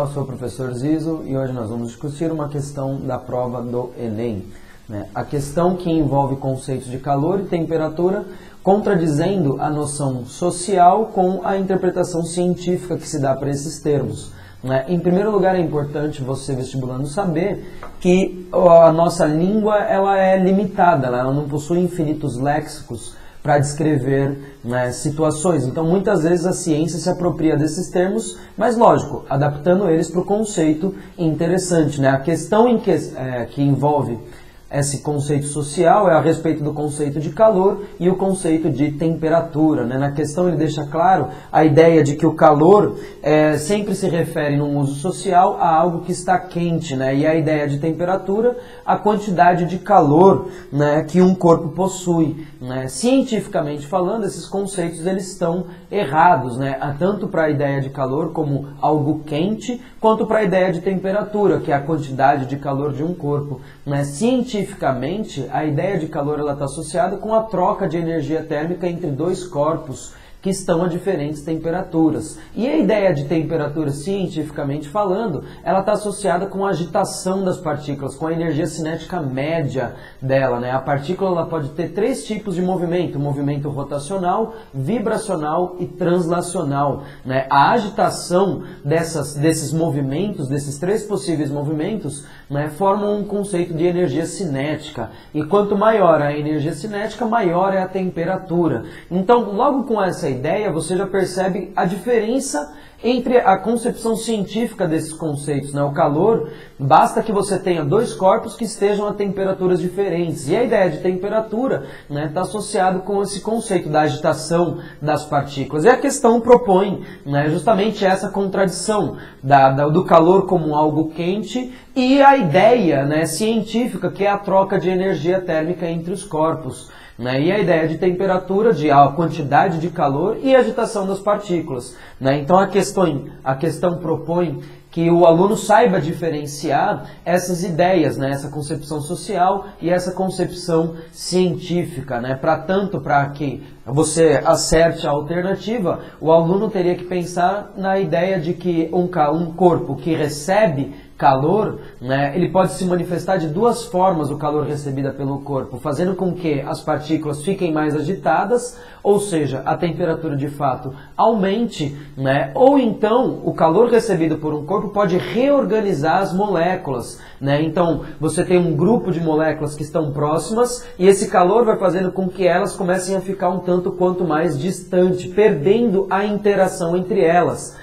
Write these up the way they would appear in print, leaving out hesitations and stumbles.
eu sou o professor Zizo e hoje nós vamos discutir uma questão da prova do Enem. A questão que envolve conceitos de calor e temperatura, contradizendo a noção social com a interpretação científica que se dá para esses termos. Em primeiro lugar, é importante você, vestibulando, saber que a nossa língua ela é limitada, ela não possui infinitos léxicos para descrever situações. Então, muitas vezes a ciência se apropria desses termos, mas, lógico, adaptando eles para o conceito interessante. A questão que envolve esse conceito social é a respeito do conceito de calor e o conceito de temperatura. Na questão ele deixa claro a ideia de que o calor sempre se refere, num uso social, a algo que está quente, e a ideia de temperatura, a quantidade de calor que um corpo possui. Cientificamente falando, esses conceitos eles estão errados, tanto para a ideia de calor como algo quente, quanto para a ideia de temperatura, que é a quantidade de calor de um corpo. Cientificamente, a ideia de calor está associada com a troca de energia térmica entre dois corpos que estão a diferentes temperaturas. E a ideia de temperatura, cientificamente falando, ela está associada com a agitação das partículas, com a energia cinética média dela. A partícula ela pode ter três tipos de movimento: movimento rotacional, vibracional e translacional. A agitação desses movimentos, desses três possíveis movimentos, formam um conceito de energia cinética. E quanto maior a energia cinética, maior é a temperatura. Então, logo com essa ideia, você já percebe a diferença entre a concepção científica desses conceitos. O calor, basta que você tenha dois corpos que estejam a temperaturas diferentes. E a ideia de temperatura está associada com esse conceito da agitação das partículas. E a questão propõe justamente essa contradição do calor como algo quente e a ideia científica, que é a troca de energia térmica entre os corpos. E a ideia de temperatura, de a quantidade de calor e agitação das partículas. Então a questão propõe que o aluno saiba diferenciar essas ideias, essa concepção social e essa concepção científica. Para que você acerte a alternativa, o aluno teria que pensar na ideia de que um corpo que recebe calor, ele pode se manifestar de duas formas, o calor recebido pelo corpo, fazendo com que as partículas fiquem mais agitadas, ou seja, a temperatura de fato aumente, ou então o calor recebido por um corpo pode reorganizar as moléculas. Então você tem um grupo de moléculas que estão próximas e esse calor vai fazendo com que elas comecem a ficar um tanto quanto mais distante, perdendo a interação entre elas.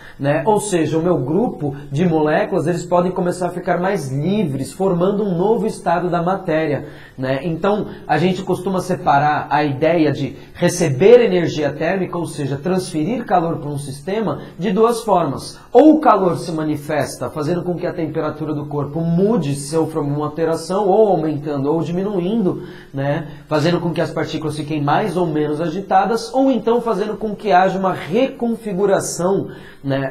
Ou seja, o meu grupo de moléculas eles podem começar a ficar mais livres, formando um novo estado da matéria. Então, a gente costuma separar a ideia de receber energia térmica, ou seja, transferir calor para um sistema, de duas formas. Ou o calor se manifesta fazendo com que a temperatura do corpo mude, sofra uma alteração, ou aumentando ou diminuindo, fazendo com que as partículas fiquem mais ou menos agitadas, ou então fazendo com que haja uma reconfiguração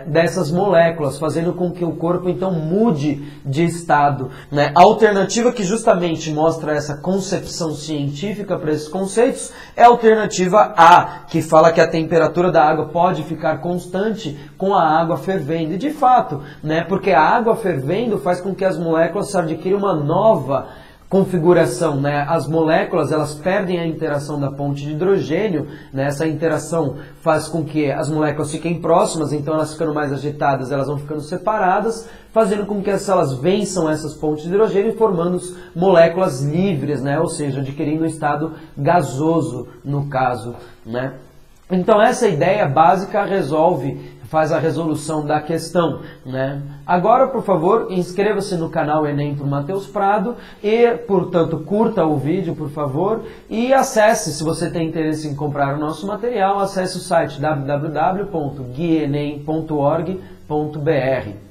dessas moléculas, fazendo com que o corpo então mude de estado. A alternativa que justamente mostra essa concepção científica para esses conceitos é a alternativa A, que fala que a temperatura da água pode ficar constante com a água fervendo. E de fato, porque a água fervendo faz com que as moléculas adquirem uma nova configuração. As moléculas elas perdem a interação da ponte de hidrogênio, essa interação faz com que as moléculas fiquem próximas, então elas ficando mais agitadas, elas vão ficando separadas, fazendo com que elas vençam essas pontes de hidrogênio, formando moléculas livres, ou seja, adquirindo um estado gasoso no caso. Então essa ideia básica faz a resolução da questão. Agora, por favor, inscreva-se no canal Enem por Matheus Prado e, portanto, curta o vídeo, por favor, e acesse, se você tem interesse em comprar o nosso material, acesse o site www.guienem.org.br.